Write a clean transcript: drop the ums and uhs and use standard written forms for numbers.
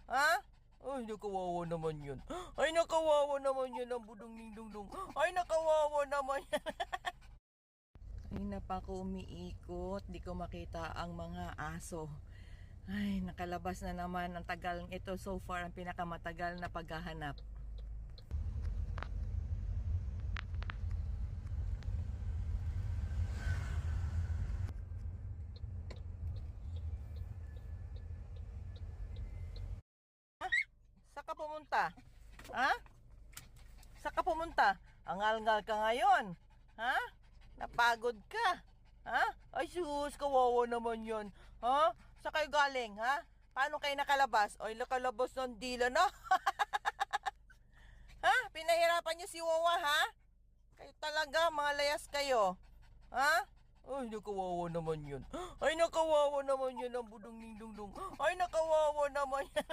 Ha? Ay, nakawawa naman yun. Ay, nakawawa naman yun ang budong ningdungdong. Ay, nakawawa naman yan. Ay, na pa ako umiikot. Di ko makita ang mga aso. Ay, nakalabas na naman. Ang tagal ito so far ang pinakamatagal na paghahanap. Saan ka pumunta? Ha? Saan ka pumunta? Angal-ngal ka ngayon. Ha? Napagod ka. Ha? Ay sus, kawawa naman yun. Ha? Saan kayo galing, ha? Paano kayo nakalabas? Ay, nakalabas ng dila na. Ha? Pinahirapan niyo si Wawa, ha? Kayo talaga, mga layas kayo. Ha? Ay, nakawawa naman yun. Ay, nakawawa naman yun ang budong ningdungdong. Ay, nakawawa naman yan.